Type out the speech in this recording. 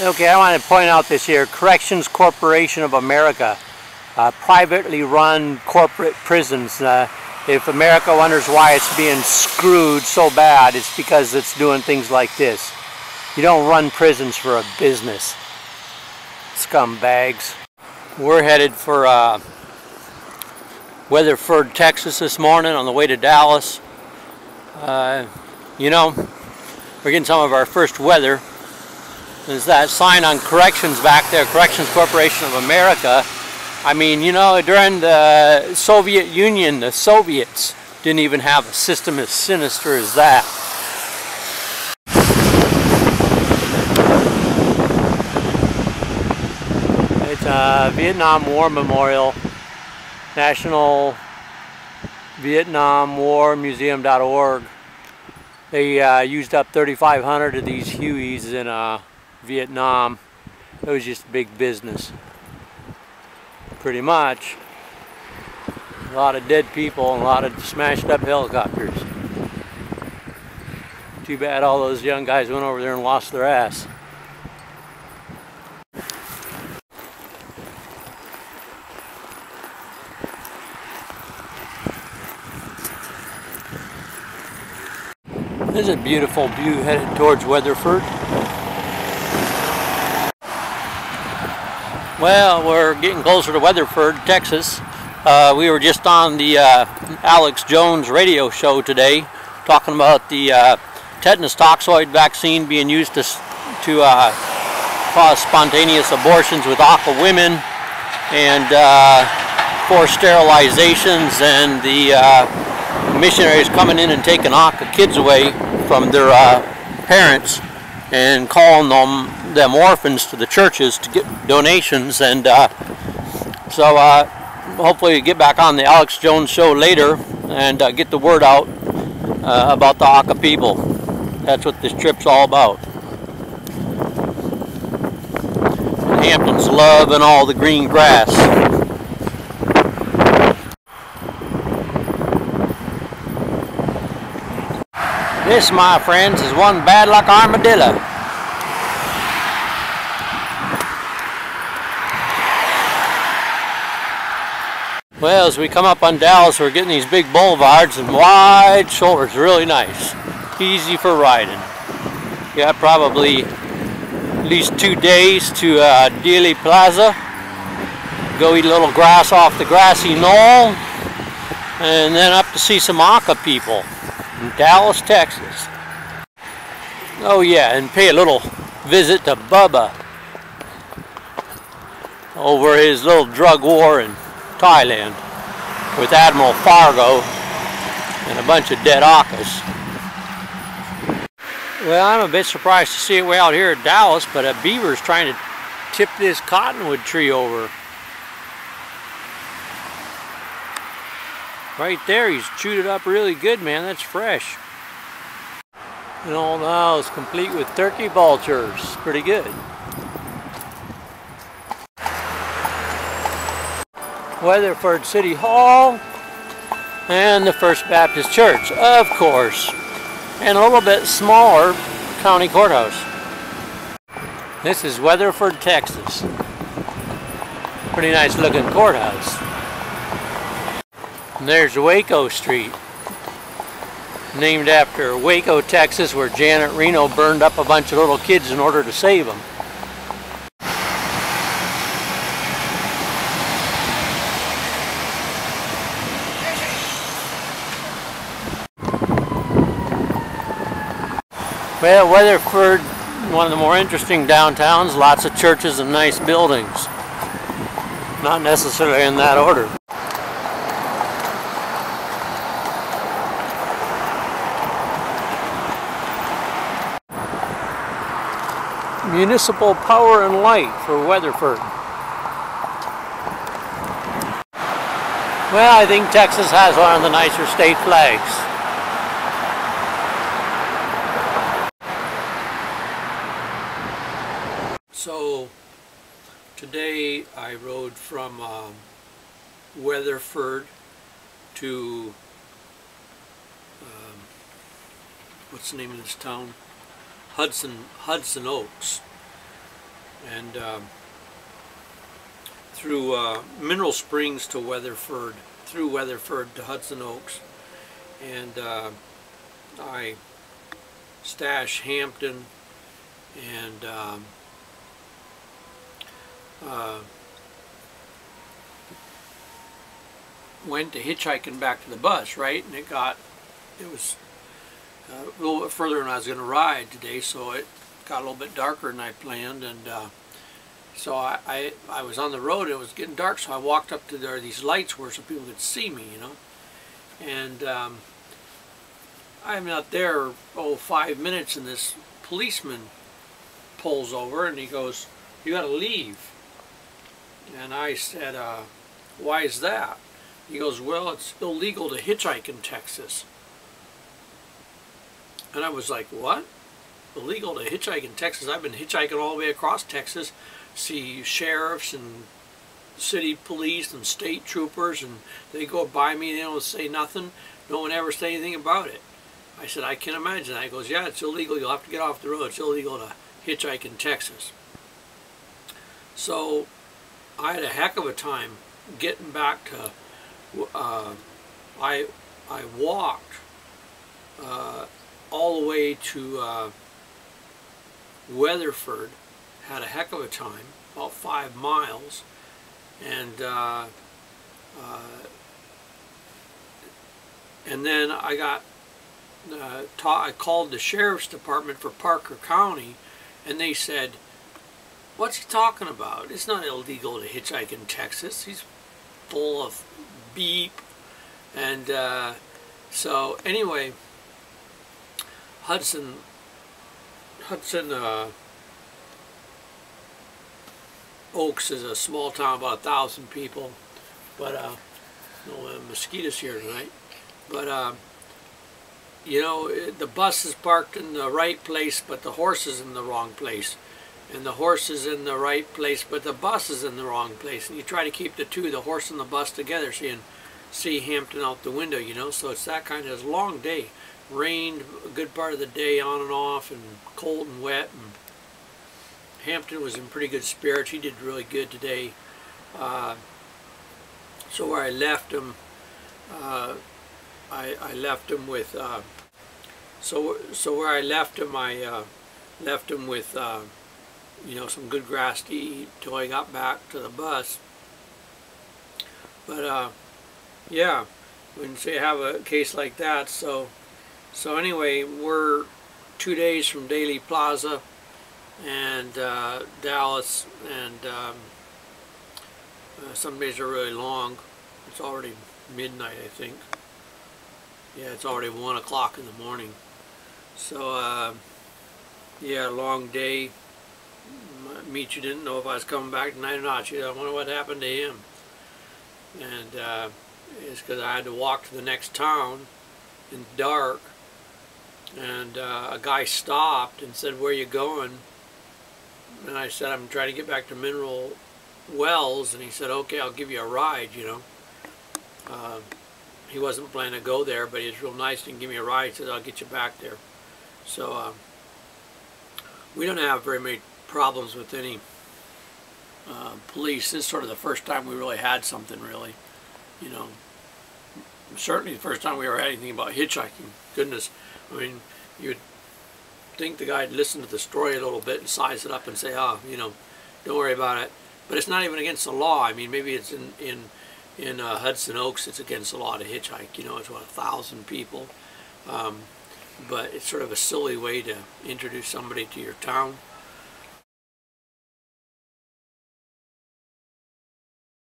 Okay, I want to point out this here, Corrections Corporation of America, privately run corporate prisons. If America wonders why it's being screwed so bad, it's because it's doing things like this. You don't run prisons for a business. Scumbags. We're headed for Weatherford, Texas this morning on the way to Dallas. You know, we're getting some of our first weather. There's that sign on corrections back there, Corrections Corporation of America. I mean, you know, during the Soviet Union, the Soviets didn't even have a system as sinister as that. It's a Vietnam War Memorial, National Vietnam War Museum.org. They used up 3,500 of these Hueys in Vietnam. It was just big business. Pretty much. A lot of dead people and a lot of smashed up helicopters. Too bad all those young guys went over there and lost their ass. This is a beautiful view headed towards Weatherford. Well, we're getting closer to Weatherford, Texas. We were just on the Alex Jones radio show today, talking about the tetanus toxoid vaccine being used to cause spontaneous abortions with ACA women, and forced sterilizations, and the missionaries coming in and taking ACA kids away from their parents and calling them orphans to the churches to get donations. And so hopefully get back on the Alex Jones show later and get the word out about the ACA people. That's what this trip's all about. Hampton's loving all the green grass. This, my friends, is one bad luck armadillo. Well, as we come up on Dallas, we're getting these big boulevards and wide shoulders, really nice. Easy for riding. You got probably at least 2 days to Dealey Plaza. Go eat a little grass off the grassy knoll, and then up to see some ACA people in Dallas, Texas. Oh yeah, and pay a little visit to Bubba over his little drug war in Thailand with Admiral Fargo and a bunch of dead ACAs. Well, I'm a bit surprised to see it way out here at Dallas, but a beaver's trying to tip this cottonwood tree over. Right there, he's chewed it up really good, man. That's fresh. And all the house complete with turkey vultures. Pretty good. Weatherford City Hall and the First Baptist Church, of course, and a little bit smaller county courthouse. This is Weatherford, Texas. Pretty nice looking courthouse. And there's Waco Street, named after Waco, Texas, where Janet Reno burned up a bunch of little kids in order to save them. Well, Weatherford, one of the more interesting downtowns, lots of churches and nice buildings. Not necessarily in that order. Municipal Power and Light for Weatherford. Well, I think Texas has one of the nicer state flags. So today I rode from Weatherford to what's the name of this town? Hudson Oaks. and through Mineral Springs to Weatherford, through Weatherford to Hudson Oaks, and I stashed Hampton, and went to hitchhiking back to the bus, right? And it was a little bit further than I was going to ride today, so it got a little bit darker than I planned, and so I was on the road. It was getting dark, so I walked up to there. These lights were so people could see me, you know. And I'm not there 5 minutes, and this policeman pulls over and he goes, "You got to leave." And I said, "Why is that?" He goes, "Well, it's illegal to hitchhike in Texas." And I was like, "What? Illegal to hitchhike in Texas? I've been hitchhiking all the way across Texas, see sheriffs and city police and state troopers, and they go by me, they don't say nothing. No one ever say anything about it." I said, "I can imagine that." He goes, "Yeah, it's illegal. You'll have to get off the road. It's illegal to hitchhike in Texas." So I had a heck of a time getting back to, I walked all the way to Weatherford, had a heck of a time, about 5 miles, and then I got I called the sheriff's department for Parker County, and they said, "What's he talking about? It's not illegal to hitchhike in Texas. He's full of beep." And so anyway, Hudson Oaks is a small town, about 1,000 people, but no mosquitoes here tonight. But you know, the bus is parked in the right place, but the horse is in the wrong place, and the horse is in the right place, but the bus is in the wrong place. And you try to keep the two, the horse and the bus, together, so you can see Hampton out the window, you know. So it's that kind of, it's a long day. Rained a good part of the day, on and off, and cold and wet. And Hampton was in pretty good spirits. He did really good today. So where I left him, I left him with so where I left him, I left him with you know, some good grass to eat till I got back to the bus. But yeah, when you have a case like that, so anyway, we're 2 days from Daly Plaza and Dallas, and some days are really long. It's already midnight, I think. Yeah, it's already 1 o'clock in the morning. So yeah, long day. Meet you didn't know if I was coming back tonight or not. She, I wonder what happened to him. And it's because I had to walk to the next town in the dark, and a guy stopped and said, "Where you going?" And I said, "I'm trying to get back to Mineral Wells." And he said, "Okay, I'll give you a ride," you know. He wasn't planning to go there, but he was real nice and give me a ride. He said, "I'll get you back there." So we don't have very many problems with any police. This is sort of the first time we really had something, really, you know. Certainly the first time we ever had anything about hitchhiking. Goodness, I mean, you'd think the guy'd listen to the story a little bit and size it up and say, "Oh, you know, don't worry about it." But it's not even against the law. I mean, maybe it's in Hudson Oaks, it's against the law to hitchhike. You know, it's what, 1,000 people. But it's sort of a silly way to introduce somebody to your town.